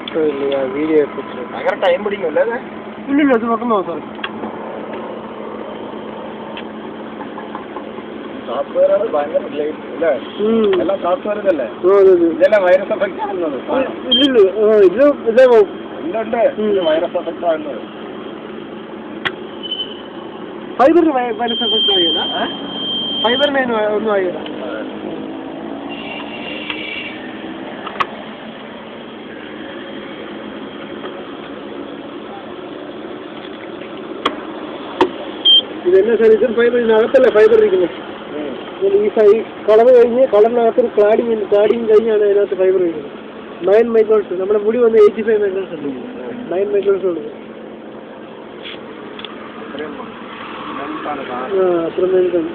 Photo ഇല്ല video എടുത്തിട്ട് ഭയങ്കര ടൈം പിടിക്കുമല്ലേ അത്? ഇല്ലില്ല അത് നോക്കുന്നോ സാർ സോഫ്റ്റ്വെയർ ഭയങ്കര ലേറ്റ് അല്ലേ? എല്ലാം സോഫ്റ്റ്വെയർ ഇതല്ലേ? ഇതെല്ലാം വൈറസ് എഫക്റ്റ് ആകുന്നത്. ഇല്ലില്ല ഉണ്ട് വൈറസ് എഫക്റ്റ് ആകുന്നത്. ഫൈബറിന് വൈറസ് എഫക്റ്റ് ആയില്ല, ഫൈബറിന് ഒന്നും ആയില്ല. ഇതെന്നാ സാർ ഇത് ഫൈബർ ഇതിനകത്തല്ലേ ഫൈബർ ഇരിക്കുന്നത്. ഈ കളർ കഴിഞ്ഞ് കളറിനകത്തൊരു ക്ലാഡിങ് കഴിഞ്ഞാണ് അതിനകത്ത് ഫൈബർ ഇരിക്കുന്നത്. 9 മൈക്രോൺസ്. നമ്മുടെ മുടി വന്ന് 85 മൈക്രോൺസ് ഉണ്ട്. 9 മൈക്രോൺസ് ഉള്ളു. അത്ര നേരം